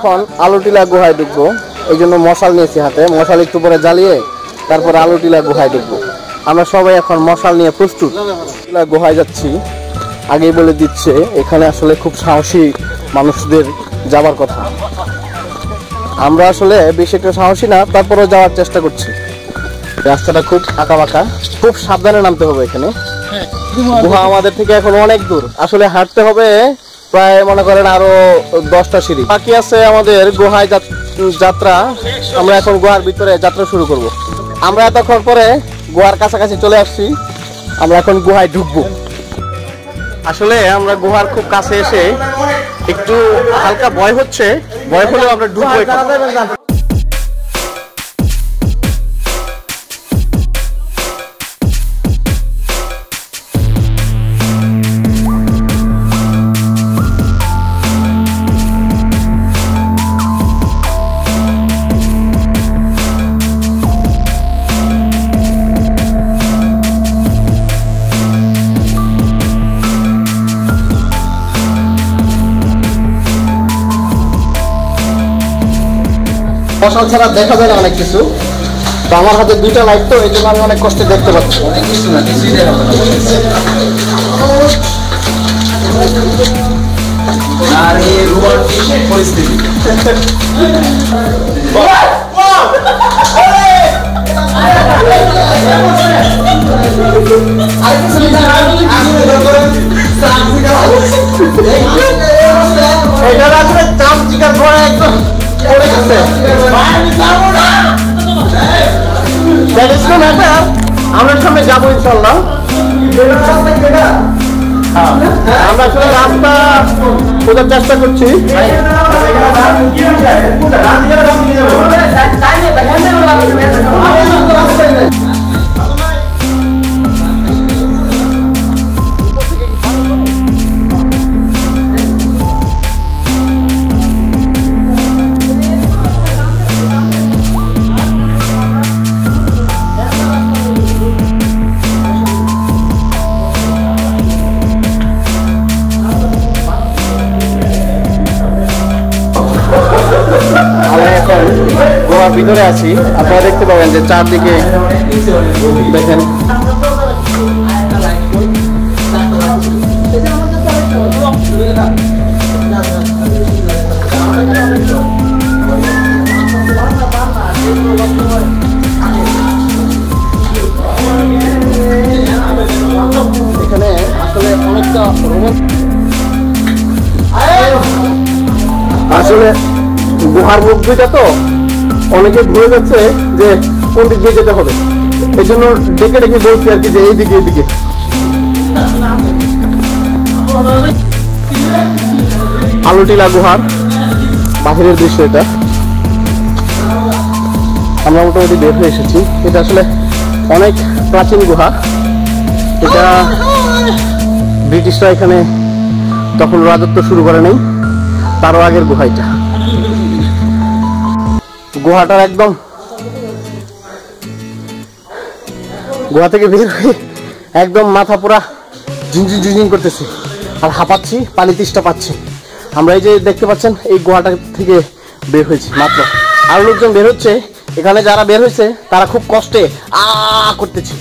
এখন আলুটিলা গুহায় ঢুকবো, এই জন্য মশাল নিয়েছি হাতে। মশাল একটু পরে জ্বালিয়ে তারপর আলুটিলা গুহায় ঢুকবো। আমরা সবাই এখন মশাল নিয়ে প্রস্তুত। গুহায় যাচ্ছি, আগেই বলে দিচ্ছে এখানে আসলে খুব সাহসী মানুষদের যাবার কথা। আমরা আসলে বেশি একটা সাহসী না, তারপরেও যাওয়ার চেষ্টা করছি। রাস্তাটা খুব আঁকা বাঁকা, খুব সাবধানে নামতে হবে এখানে। গুহা আমাদের থেকে এখন অনেক দূর, আসলে হাঁটতে হবে প্রায় মনে করেন আরো 10টা সিঁড়ি বাকি আছে আমাদের গুহায় যাত্রা। আমরা এখন গুহার ভিতরে যাত্রা শুরু করব। আমরা এতক্ষণ পরে গুহার কাছাকাছি চলে আসছি, আমরা এখন গুহায় ঢুকবো। আসলে আমরা গুহার খুব কাছে এসে একটু হালকা ভয় হচ্ছে, ভয় হলেও আমরা ঢুকবো। মশাল ছাড়া দেখা যায় না অনেক কিছু, তো আমার হাতে 2টা লাইট, তো এই জন্য আমি অনেক কষ্টে দেখতে পাচ্ছি। এটা আসলে চাপ চিকার পরে একদম আমরা সামনে যাবো ইনশাল্লাহ। আমরা আসলে রাস্তা খোঁজার চেষ্টা করছি। গুহার ভিতরে আছি, আপনারা দেখতে পাবেন যে চারদিকে দেখেন এখানে আসলে অনেকটা আসলে গুহার মুখ দুইটা, তো অনেকে ঘুরে যাচ্ছে যে কোন দিক দিয়ে যেতে হবে, এই জন্য ডেকে ডেকে বলছি আর কি যে এইদিকে এইদিকে। আলুটিলা গুহার বাহিরের দৃশ্য এটা। আমরা মোটামুটি বের হয়ে এসেছি। এটা আসলে অনেক প্রাচীন গুহা। এটা ব্রিটিশরা এখানে তখন রাজত্ব শুরু করে নাই, তারও আগের গুহা এটা। গুহাটার একদম গুহা থেকে বের হয়ে একদম মাথা পুরা ঝিনঝিন ঝিনঝিন করতেছে আর হাঁপাচ্ছি, পানি তৃষ্ণা পাচ্ছি। আমরা এই যে দেখতে পাচ্ছেন এই গুহাটা থেকে বের হয়েছি মাত্র, আর লোকজন বের হচ্ছে। এখানে যারা বের হয়েছে তারা খুব কষ্টে করতেছে।